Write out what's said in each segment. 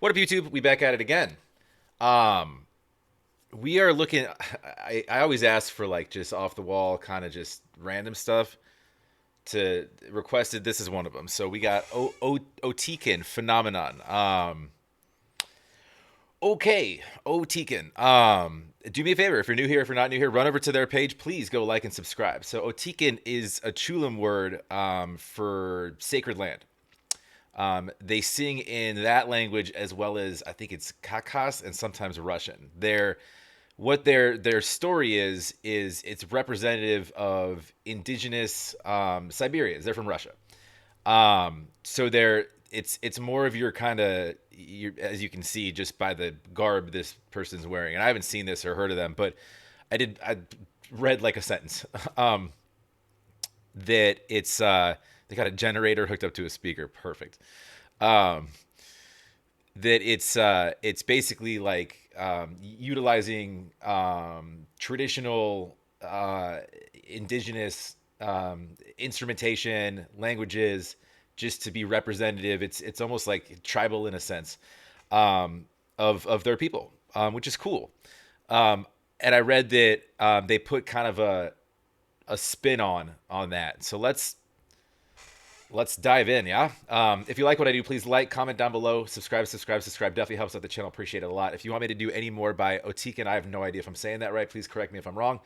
What up, YouTube? We back at it again. Um, we are looking. I always ask for like just off the wall, kind of just random stuff to requested. This is one of them. So we got OTYKEN phenomenon. Okay, OTYKEN. Do me a favor if you're new here, if you're not new here, run over to their page. Please go like and subscribe. So OTYKEN is a Chulam word for sacred land. They sing in that language as well as I think it's Kakas and sometimes Russian. Their story is it's representative of indigenous Siberians. They're from Russia. So it's more of your kind of as you can see just by the garb this person's wearing. And I haven't seen this or heard of them, but I read like a sentence that they got a generator hooked up to a speaker. Perfect. Um, that it's basically like utilizing traditional indigenous instrumentation languages just to be representative. It's almost like tribal in a sense of their people, which is cool. And I read that they put kind of a spin on that. So let's dive in, yeah? If you like what I do, please like, comment down below, subscribe. Definitely helps out the channel. Appreciate it a lot. If you want me to do any more by OTYKEN, I have no idea if I'm saying that right. Please correct me if I'm wrong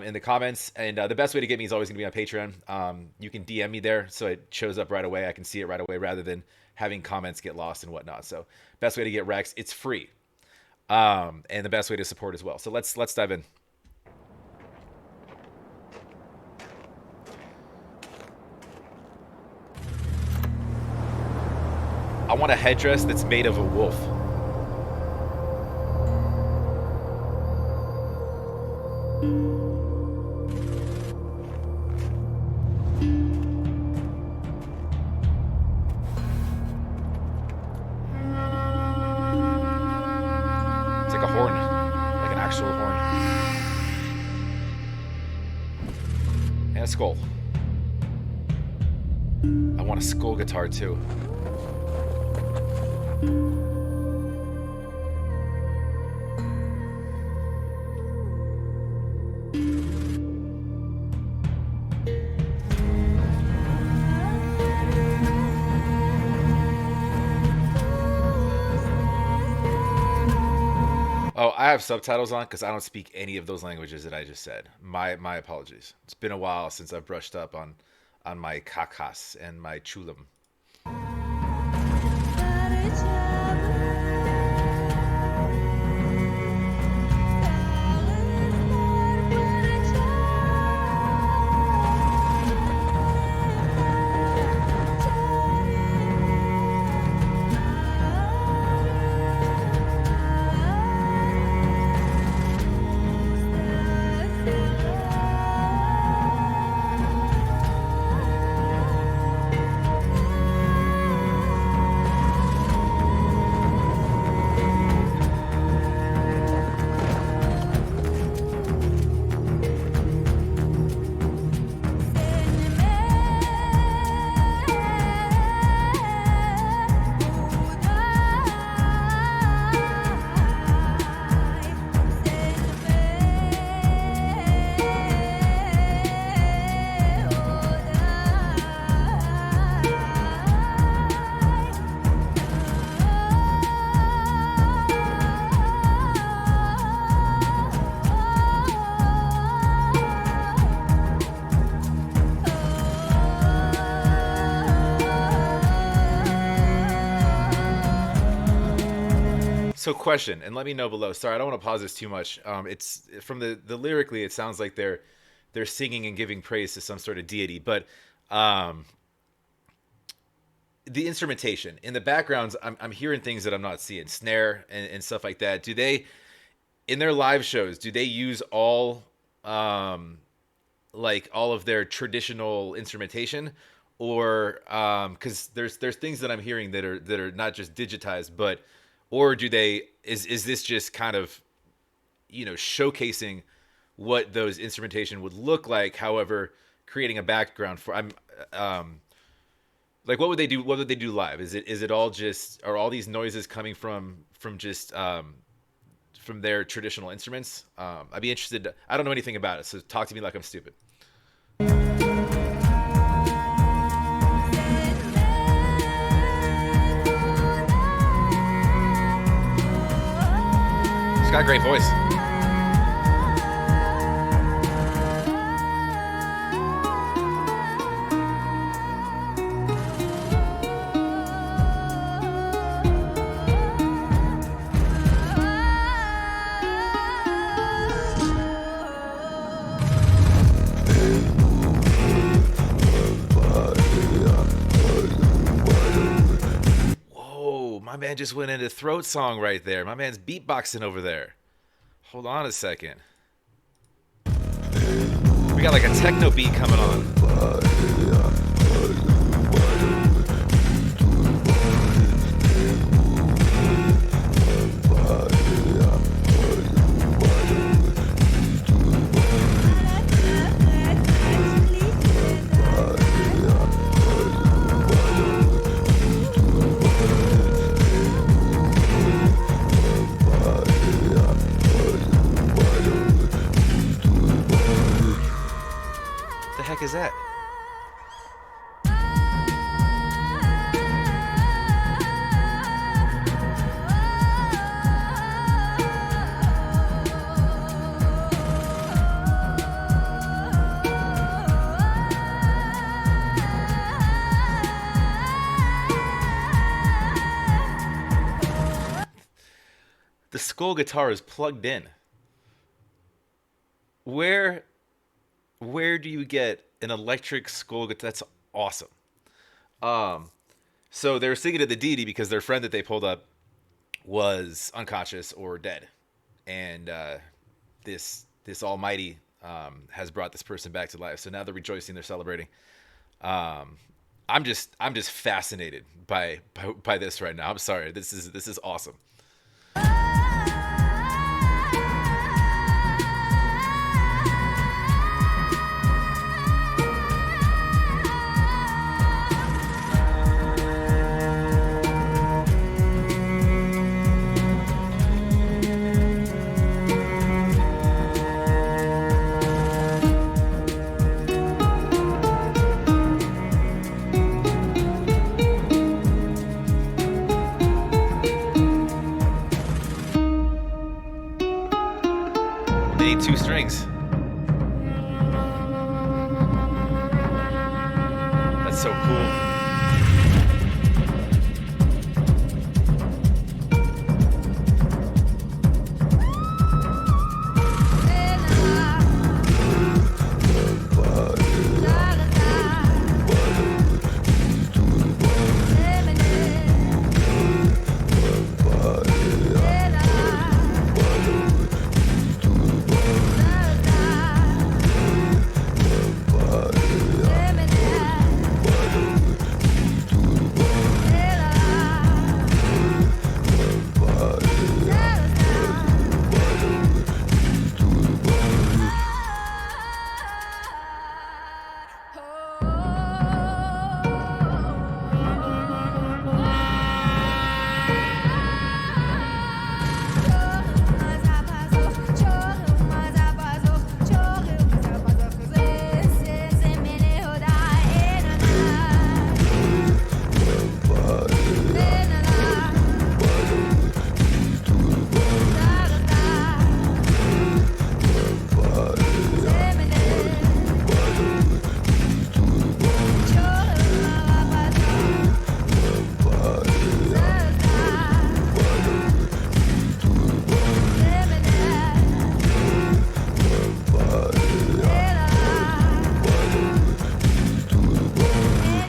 in the comments. And the best way to get me is always going to be on Patreon. You can DM me there so it shows up right away. I can see it right away rather than having comments get lost and whatnot. So best way to get Rex. It's free. And the best way to support as well. So let's dive in. I want a headdress that's made of a wolf. It's like a horn, like an actual horn. And a skull. I want a skull guitar too. Oh, I have subtitles on because I don't speak any of those languages that I just said. My apologies. It's been a while since I've brushed up on my kakas and my chulam. So question, and let me know below. Sorry, I don't want to pause this too much. It's from the lyrically, it sounds like they're singing and giving praise to some sort of deity, but um, the instrumentation in the backgrounds, I'm hearing things that I'm not seeing, snare and stuff like that. Do they in their live shows? Do they use um, all of their traditional instrumentation, or because there's things that I'm hearing that are not just digitized, but or do they is this just kind of showcasing what those instrumentation would look like, however creating a background for I'm Like, what would they do? What would they do live? Is it all just, are all these noises coming from just from their traditional instruments? I'd be interested. I don't know anything about it, so talk to me like I'm stupid. She's got a great voice. Whoa, my man just went into throat song right there. My man's beatboxing over there. Hold on a second. We got like a techno beat coming on. The heck is that? The skull guitar is plugged in. Where where do you get an electric skull guitar? That's awesome. Um, so they were singing to the deity because their friend that they pulled up was unconscious or dead, and this Almighty has brought this person back to life. So now they're rejoicing, they're celebrating. Um, I'm just fascinated by this right now. I'm sorry. This is awesome. They need two strings. That's so cool.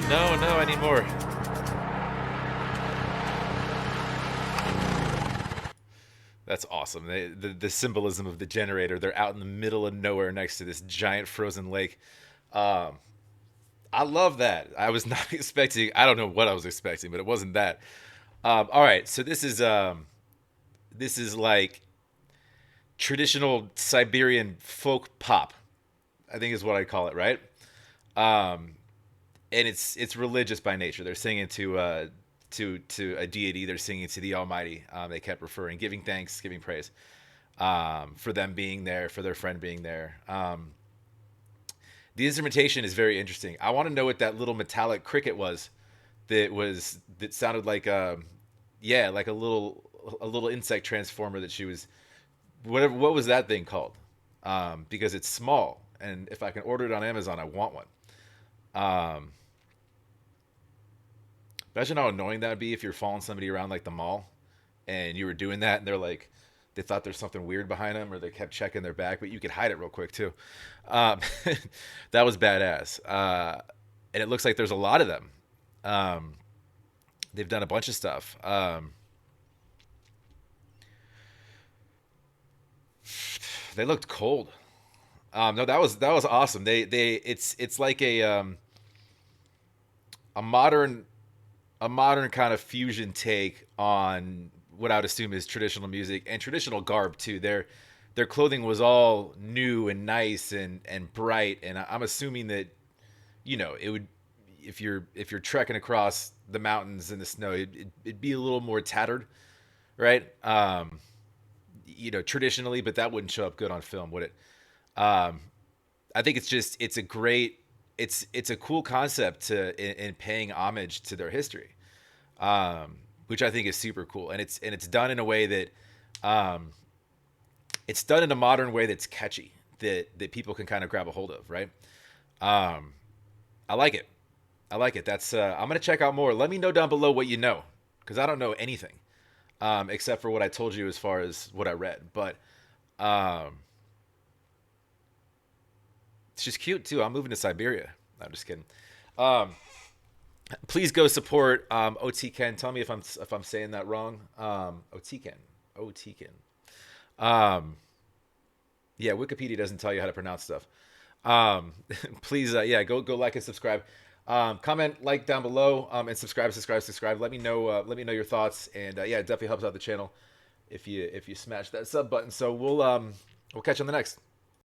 No, no anymore. That's awesome. The symbolism of the generator. They're out in the middle of nowhere next to this giant frozen lake. Um, I love that. I was not expecting. I don't know what I was expecting, but it wasn't that. All right, so this is like traditional Siberian folk pop. I think is what I call it, right? Um, and it's religious by nature. They're singing to a deity. They're singing to the Almighty. They kept referring, giving thanks, giving praise, for them being there, for their friend being there. The instrumentation is very interesting. I want to know what that little metallic cricket that sounded like yeah, like a little insect transformer that she was, whatever, what was that thing called? Because it's small, and if I can order it on Amazon, I want one. Um, Imagine how annoying that would be if you're following somebody around like the mall, and you were doing that, and they're like, they thought there's something weird behind them, or they kept checking their back, but you could hide it real quick too. Um, that was badass, and it looks like there's a lot of them. Um, they've done a bunch of stuff. They looked cold. No, that was awesome. It's like a modern a modern kind of fusion take on what I would assume is traditional music and traditional garb too. Their clothing was all new and nice and bright, and I'm assuming that, it would, if you're trekking across the mountains in the snow, it'd be a little more tattered, right? Traditionally, but that wouldn't show up good on film, would it? Um, I think it's a great, it's a cool concept in paying homage to their history, which I think is super cool, and it's done in a way that, um, it's done in a modern way that's catchy, that people can kind of grab a hold of, right? Um, I like it. I like it. That's I'm gonna check out more. Let me know down below what you know, because I don't know anything, except for what I told you as far as what I read. But um, it's just cute too. I'm moving to Siberia. No, I'm just kidding. Um, please go support OTKEN. Tell me if I'm saying that wrong. OTKEN. OTKEN. Um, yeah, Wikipedia doesn't tell you how to pronounce stuff. Please, yeah, go like and subscribe. Comment, like down below, and subscribe. Let me know your thoughts, and yeah, it definitely helps out the channel if you smash that sub button. So we'll catch you on the next.